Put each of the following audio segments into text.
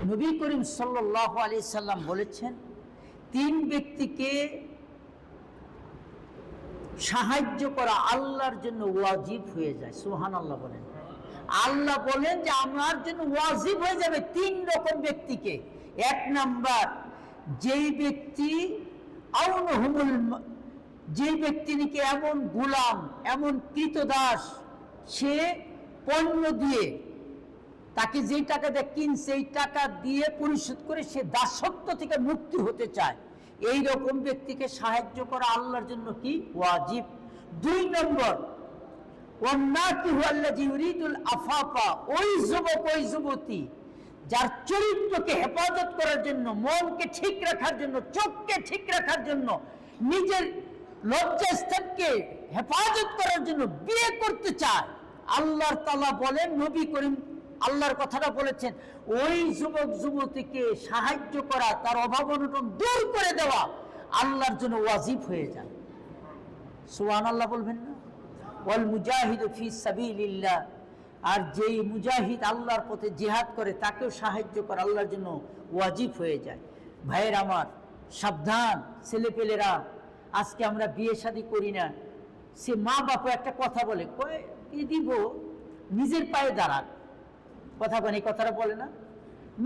নবী করিম সাল্লাল্লাহু আলাইহি সাল্লাম বলেছেন, তিন ব্যক্তিকে সাহায্য করা আল্লাহর জন্য ওয়াজিব হয়ে যায়। সুবহানাল্লাহ বলেন। আল্লাহ বলেন যে আমার জন্য ওয়াজিব হয়ে যাবে তিন রকম ব্যক্তিকে। এক নাম্বার, যেই ব্যক্তি যে ব্যক্তি নাকি এমন গোলাম, এমন কৃতদাস, সে পণ্য দিয়ে, তাকে যেই টাকা দিয়ে কিনছে এই টাকা দিয়ে পরিশোধ করে সে দাসত্ব থেকে মুক্তি হতে চায়, এই রকম ব্যক্তিকে সাহায্য করা আল্লাহর জন্য কি ওয়াজিব। দুই নম্বর, ওই যুবক ওই যুবতী যার চরিত্রকে হেফাজত করার জন্য, মনকে ঠিক রাখার জন্য, চোখকে ঠিক রাখার জন্য, নিজের লজ্জাস্থানকে হেফাজত করার জন্য বিয়ে করতে চায়, আল্লাহর তাআলা বলেন, নবী করিম আল্লাহর কথাটা বলেছেন, ওই যুবক যুবতীকে সাহায্য করা, তার অভাব অনটন দূর করে দেওয়া আল্লাহর জন্য ওয়াজিব হয়ে যায়। সুবহানাল্লাহ বলবেন না? ওয়াল মুজাহিদু ফি সাবিলিল্লাহ, আর যেই মুজাহিদ আল্লাহর পথে জিহাদ করে তাকেও সাহায্য করা আল্লাহর জন্য ওয়াজিব হয়ে যায়। ভাইয়ের আমার, সাবধান ছেলেপেলেরা, আজকে আমরা বিয়ে শাদী করি না, সে মা বাপু একটা কথা বলে, কয় কি দিব, নিজের পায়ে দাঁড়ান। কথা বলে, এই কথাটা বলে না,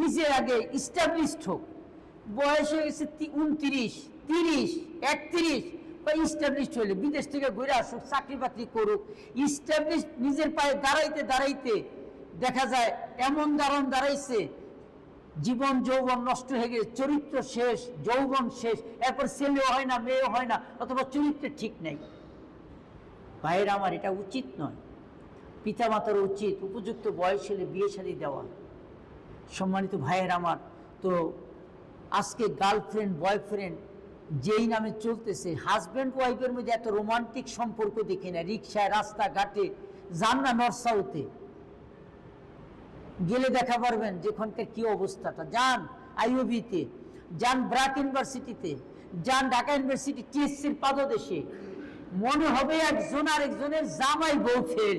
নিজে আগে ইস্টাবলিশড হোক। বয়স হয়ে গেছে 29, 30, 31, বা ইস্টাবলিশড হইলে বিদেশ থেকে ঘুরে আসুক, চাকরি বাকরি করুক, ইস্টাবলিশ নিজের পায়ে দাঁড়াইতে দাঁড়াইতে দেখা যায় এমন দাঁড়াইছে, জীবন যৌবন নষ্ট হয়ে গেছে, চরিত্র শেষ, যৌবন শেষ, এরপর ছেলেও হয় না, মেয়েও হয় না, অথবা চরিত্র ঠিক নেই। ভাইয়ের আমার, এটা উচিত নয়। পিতামাতার উচিত উপযুক্ত বয়স হলে বিয়ে শাদী দেওয়া। সম্মানিত ভাইয়ের আমার, তো আজকে গার্লফ্রেন্ড বয়ফ্রেন্ড যেই নামে চলতেছে, হাজব্যান্ড ওয়াইফের মধ্যে এত রোমান্টিক সম্পর্ক দেখি না। রিক্সায়, রাস্তাঘাটে যান না, নর্থ সাউথে গেলে দেখা পারবেন যেখানকার কি অবস্থাটা। যান আইওবিতে, যান ব্র্যাক ইউনিভার্সিটিতে, যান ঢাকা ইউনিভার্সিটি টিএসসির পাদদেশে, মনে হবে একজন আরেকজনের জামাই বউ ফেল।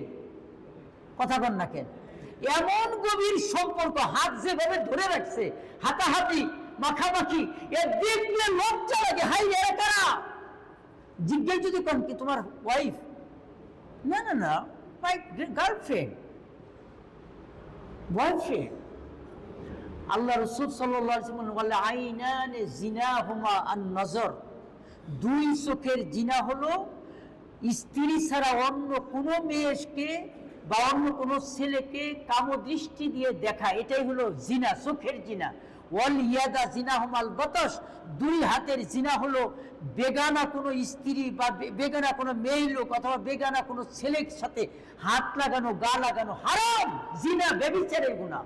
কথা বল না কেন? এমন গভীর সম্পর্ক, হাত যেভাবে ধরে রাখছে, হাতাহাতি, মাখামাখি, এ দেখলে লজ্জা লাগে। হাই রে, কারা? জিজ্ঞেস যদি করেন কি তোমার ওয়াইফ? না না না, মাই গার্লফ্রেন্ড, বয়ফ্রেন্ড। আল্লাহ রাসূল সাল্লাল্লাহু আলাইহি ওয়াসাল্লাম বলেন, আইনানে জিনাহুমা আন-নজর, দুই চোখের জিনা হলো স্ত্রী ছাড়া অন্য কোনো মেয়েকে বা অন্য কোনো ছেলেকে কামদৃষ্টি দিয়ে দেখা, এটাই হলো জিনা, চোখের জিনা। ওয়াল ইয়াদা জিনাহুমাল বাতাস, দুই হাতের জিনা হলো বেগানা কোনো স্ত্রী বা বেগানা কোনো মেয়ে লোক অথবা বেগানা কোনো ছেলের সাথে হাত লাগানো, গা লাগানো, হারাম, জিনা, ব্যভিচারের গুনাহ।